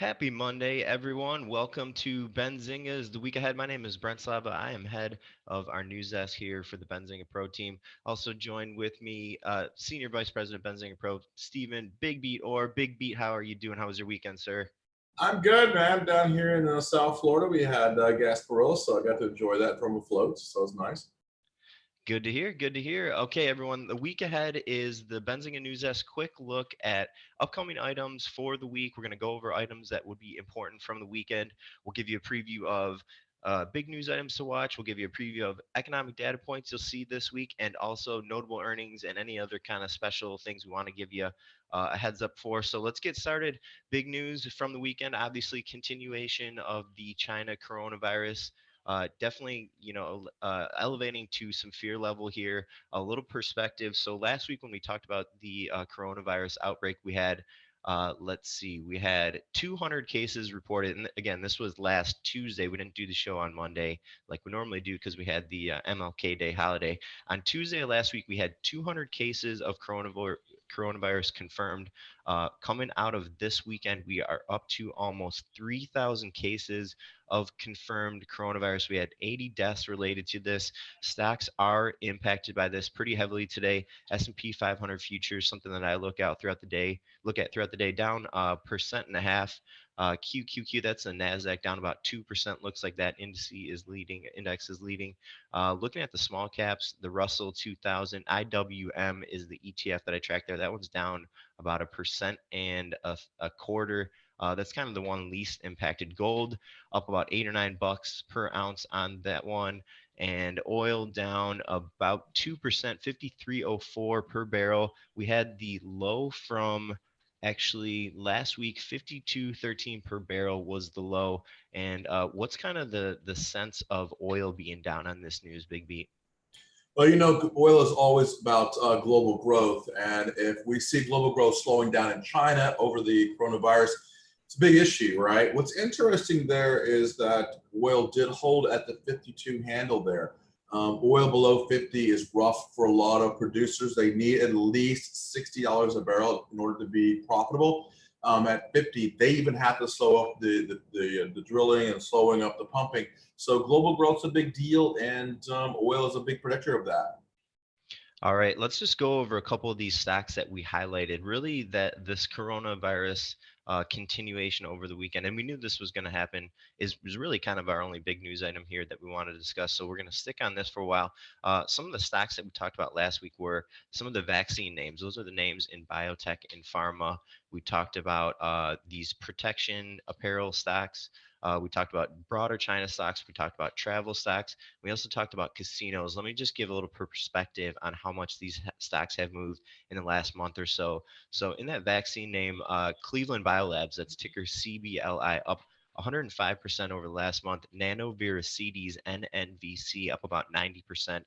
Happy Monday, everyone. Welcome to Benzinga's The Week Ahead. My name is Brent Slava. I am head of our news desk here for the Benzinga Pro team. Also joined with me, Senior Vice President Benzinga Pro, Steven Big Beat or Big Beat. How are you doing? How was your weekend, sir? I'm good, man. Down here in South Florida, we had Gasparilla, so I got to enjoy that from a float. So it was nice. Good to hear. Good to hear. Okay, everyone. The week ahead is the Benzinga News Desk quick look at upcoming items for the week. We're going to go over items that would be important from the weekend. We'll give you a preview of big news items to watch. We'll give you a preview of economic data points you'll see this week, and also notable earnings and any other kind of special things we want to give you a heads up for. So let's get started. Big news from the weekend, obviously, continuation of the China coronavirus, definitely, elevating to some fear level here, a little perspective. So last week when we talked about the coronavirus outbreak, we had, let's see, we had 200 cases reported. And again, this was last Tuesday. We didn't do the show on Monday like we normally do because we had the MLK Day holiday. On Tuesday last week, we had 200 cases of coronavirus confirmed. Coming out of this weekend, we are up to almost 3,000 cases of confirmed coronavirus. We had 80 deaths related to this. Stocks are impacted by this pretty heavily today. S&P 500 futures, something that I look at throughout the day, down 1.5%. QQQ, that's a Nasdaq, down about 2%. Looks like that index is leading. Looking at the small caps, the Russell 2000 IWM is the ETF that I track there. That one's down about 1.25%. That's kind of the one least impacted. Gold up about $8 or $9 per ounce on that one, and oil down about 2%, 53.04 per barrel. We had the low from actually last week, 52.13 per barrel was the low. And what's kind of the sense of oil being down on this news, Big Beat? Well, you know, oil is always about global growth. And if we see global growth slowing down in China over the coronavirus, it's a big issue, right? What's interesting there is that oil did hold at the 52 handle there. Oil below 50 is rough for a lot of producers. They need at least $60 a barrel in order to be profitable. At 50, they even have to slow up the drilling and slowing up the pumping. So global growth's a big deal, and oil is a big predictor of that. All right, let's just go over a couple of these stocks that we highlighted. Really, that this coronavirus continuation over the weekend, and we knew this was going to happen, was really kind of our only big news item here that we wanted to discuss. So we're going to stick on this for a while. Some of the stocks that we talked about last week were some of the vaccine names. Those are the names in biotech and pharma. We talked about these protection apparel stocks. We talked about broader China stocks. We talked about travel stocks. We also talked about casinos. Let me just give a little perspective on how much these stocks have moved in the last month or so. So in that vaccine name, Cleveland Biolabs, that's ticker CBLI, up 105% over the last month. Nanoviricides, NNVC, up about 90%.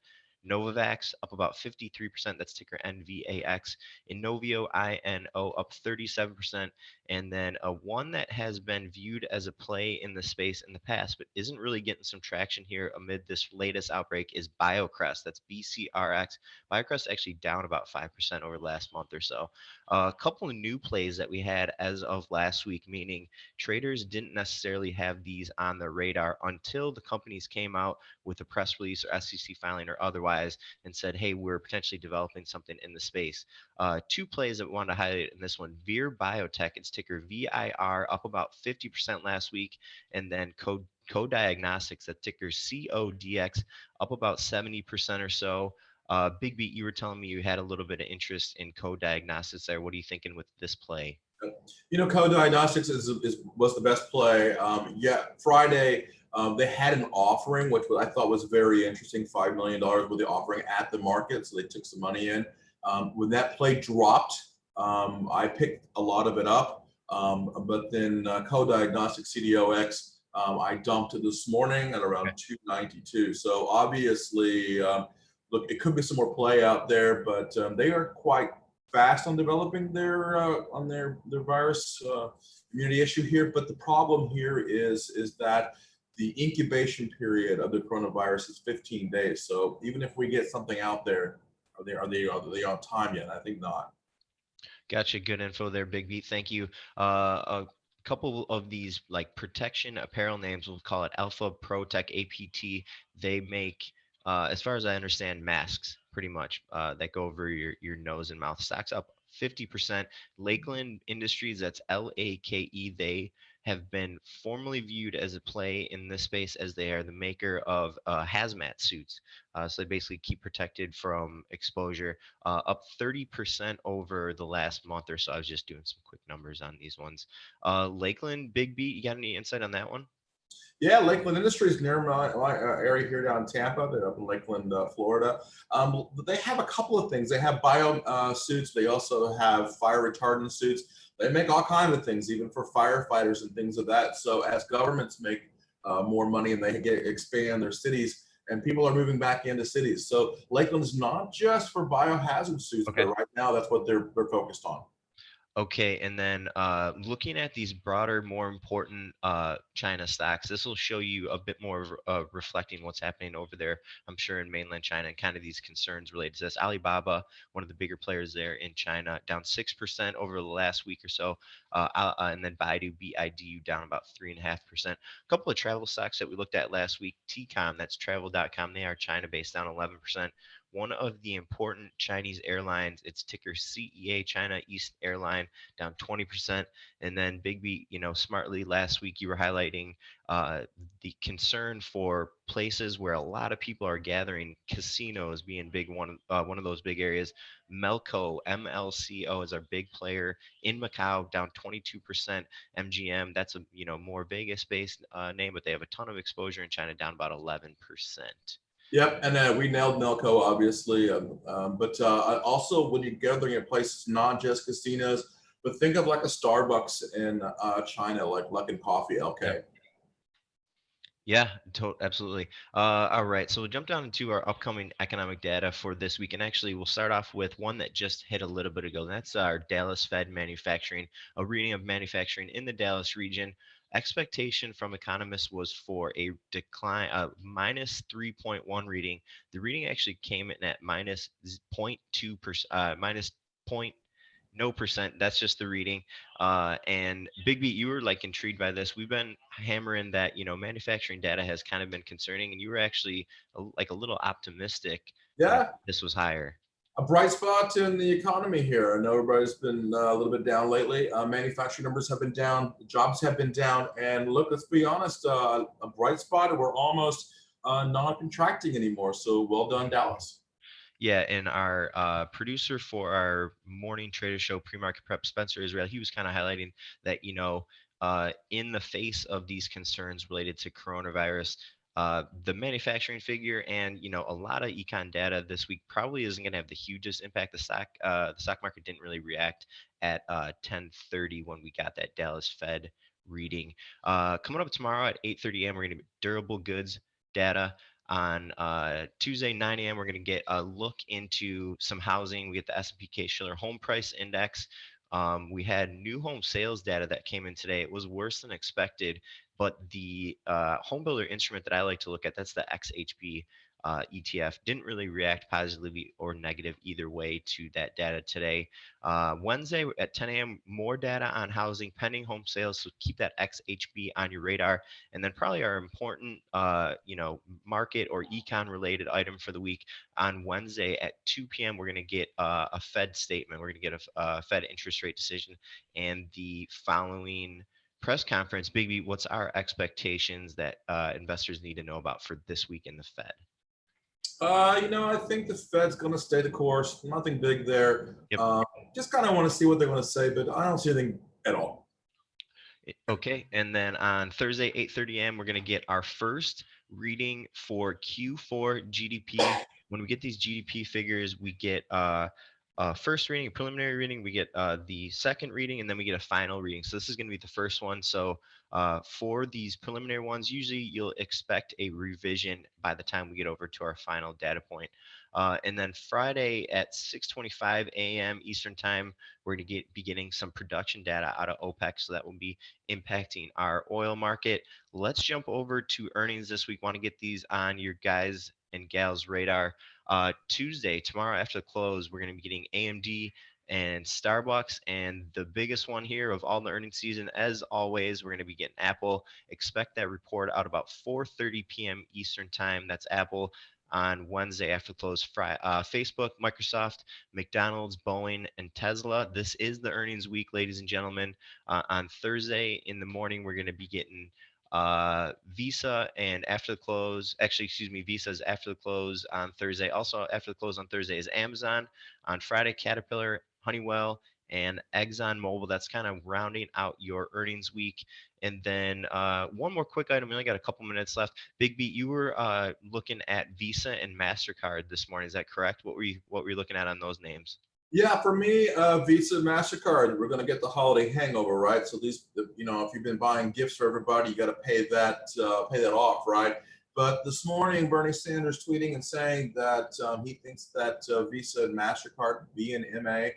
Novavax up about 53%. That's ticker NVAX. Inovio INO up 37%. And then one that has been viewed as a play in the space in the past, but isn't really getting some traction here amid this latest outbreak is BioCrest. That's BCRX. BioCrest actually down about 5% over the last month or so. A couple of new plays that we had as of last week, meaning traders didn't necessarily have these on their radar until the companies came out with a press release or SEC filing or otherwise and said, hey, we're potentially developing something in the space. Two plays that we wanted to highlight in this one. Vir Biotech, it's ticker VIR, up about 50% last week. And then Co-Diagnostics, that ticker CODX, up about 70% or so. Big Beat, you were telling me you had a little bit of interest in Co-Diagnostics there. What are you thinking with this play? You know, Co-Diagnostics was the best play. Yeah, Friday they had an offering, which I thought was very interesting. $5 million with the offering at the market, so they took some money in. When that play dropped, I picked a lot of it up, but then Co-Diagnostics CDOX, I dumped it this morning at around 292. So obviously, look, it could be some more play out there, but they are quite fast on developing their virus immunity issue here. But the problem here is that the incubation period of the coronavirus is 15 days. So even if we get something out there, are they on time yet? I think not. Gotcha. Good info there, Big Beat. Thank you. A couple of these like protection apparel names, we'll call it Alpha Pro Tech APT. They make, as far as I understand, masks pretty much that go over your nose and mouth. Stocks up 50%. Lakeland Industries, that's LAKE. They have been formally viewed as a play in this space as they are the maker of hazmat suits. So they basically keep protected from exposure, up 30% over the last month or so. I was just doing some quick numbers on these ones. Lakeland, Big B, you got any insight on that one? Yeah, Lakeland Industries near my area here down in Tampa. They're up in Lakeland, Florida. They have a couple of things. They have bio suits. They also have fire retardant suits. They make all kinds of things, even for firefighters and things of that. So as governments make more money and they expand their cities, and people are moving back into cities. So Lakeland is not just for biohazard suits, but Okay. right now that's what they're focused on. Okay, and then looking at these broader, more important China stocks, this will show you a bit more of, reflecting what's happening over there, I'm sure, in mainland China and kind of these concerns related to this. Alibaba, one of the bigger players there in China, down 6% over the last week or so. And then Baidu, BIDU, down about 3.5%. A couple of travel stocks that we looked at last week, TCOM, that's travel.com, they are China based, down 11%. One of the important Chinese airlines, its ticker CEA, China East Airline, down 20%. And then Big B, smartly last week you were highlighting the concern for places where a lot of people are gathering, casinos being big one of those big areas. Melco, MLCO is our big player in Macau, down 22%. MGM, that's a more Vegas-based name, but they have a ton of exposure in China, down about 11%. Yep, and we nailed Nelco, obviously. But also, when you're gathering at places, not just casinos, but think of like a Starbucks in China, like Luckin Coffee, Yep. LK. Yeah, absolutely. All right, so we'll jump down into our upcoming economic data for this week, and actually, we'll start off with one that just hit a little bit ago. And that's our Dallas Fed manufacturing, a reading of manufacturing in the Dallas region. Expectation from economists was for a decline, minus 3.1 reading. The reading actually came in at minus 0.2%, minus point no percent. That's just the reading. And Big B, you were like intrigued by this. We've been hammering that, manufacturing data has kind of been concerning, and you were actually like a little optimistic that Yeah, this was higher. a bright spot in the economy here. I know everybody's been a little bit down lately. Manufacturing numbers have been down, jobs have been down, and look, let's be honest, a bright spot. We're almost not contracting anymore. So well done, Dallas. Yeah, and our producer for our morning trader show, Pre-Market Prep, Spencer Israel, he was kind of highlighting that, in the face of these concerns related to coronavirus, the manufacturing figure and a lot of econ data this week probably isn't going to have the hugest impact. The stock market didn't really react at 10:30 when we got that Dallas Fed reading. Coming up tomorrow at 8:30 a.m., we're going to be durable goods data. On Tuesday, 9 a.m., we're going to get a look into some housing. We get the S&P Case-Shiller Home Price Index. We had new home sales data that came in today. It was worse than expected, but the home builder instrument that I like to look at, that's the XHP ETF, didn't really react positively or negative either way to that data today. Wednesday at 10 a.m., more data on housing, pending home sales. So keep that XHB on your radar. And then probably our important, market or econ related item for the week on Wednesday at 2 p.m. We're going to get a Fed statement. We're going to get a Fed interest rate decision and the following press conference. Bigby, what's our expectations that investors need to know about for this week in the Fed? I think the Fed's going to stay the course. Nothing big there. Yep. Just kind of want to see what they're going to say, but I don't see anything at all. Okay, and then on Thursday, 8:30 a.m., we're going to get our first reading for Q4 GDP. When we get these GDP figures, we get first reading, a preliminary reading, we get the second reading, and then we get a final reading. So this is going to be the first one. So for these preliminary ones, usually you'll expect a revision by the time we get over to our final data point. And then Friday at 6:25 a.m. Eastern Time, we're going to be getting some production data out of OPEC. So that will be impacting our oil market. Let's jump over to earnings this week. Want to get these on your guys and gals radar. Tuesday, tomorrow after the close, we're going to be getting AMD and Starbucks. And the biggest one here of all the earnings season, as always, we're going to be getting Apple. Expect that report out about 4:30 p.m. Eastern time. That's Apple on Wednesday after close. Facebook, Microsoft, McDonald's, Boeing, and Tesla. This is the earnings week, ladies and gentlemen. On Thursday in the morning, we're going to be getting Visa, and after the close, actually, excuse me, Visa's after the close on Thursday. Also, after the close on Thursday is Amazon. On Friday, Caterpillar, Honeywell, and ExxonMobil. That's kind of rounding out your earnings week. And then one more quick item. We only got a couple minutes left. Big Beat, you were looking at Visa and Mastercard this morning. Is that correct? What were you looking at on those names? Yeah, for me, Visa, Mastercard, we're going to get the holiday hangover, right? So these, if you've been buying gifts for everybody, you got to pay that off, right? But this morning, Bernie Sanders tweeting and saying that he thinks that Visa and Mastercard, V and MA,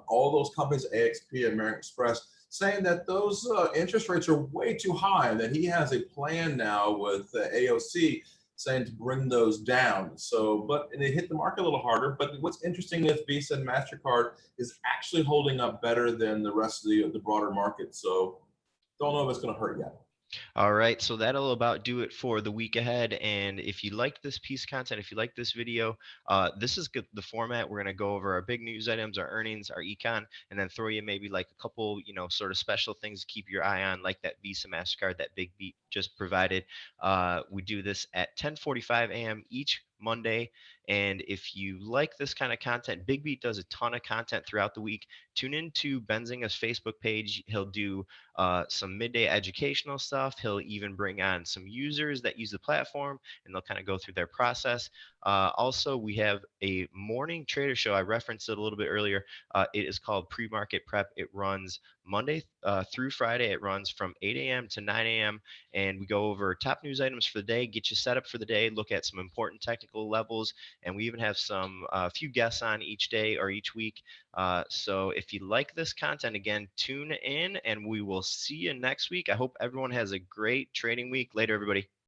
all those companies, AXP, American Express, saying that those interest rates are way too high, and that he has a plan now with AOC saying to bring those down. So, but and it hit the market a little harder. But what's interesting with Visa and Mastercard is actually holding up better than the rest of the broader market. So, don't know if it's going to hurt yet. All right, so that'll about do it for the week ahead. And if you like this piece of content, if you like this video, this is good, the format. We're going to go over our big news items, our earnings, our econ, and then throw you maybe like a couple, sort of special things to keep your eye on, like that Visa Mastercard that Big Beat just provided. We do this at 10:45 a.m. each Monday. And if you like this kind of content, Big Beat does a ton of content throughout the week. Tune into Benzinga's Facebook page. He'll do some midday educational stuff. He'll even bring on some users that use the platform, and they'll kind of go through their process. Also, we have a morning trader show. I referenced it a little bit earlier. It is called Pre-Market Prep. It runs Monday through Friday. It runs from 8 a.m. to 9 a.m. And we go over top news items for the day, get you set up for the day, look at some important technical levels, and we even have some few guests on each day or each week. So if you like this content, again, tune in and we will see you next week. I hope everyone has a great trading week. Later, everybody.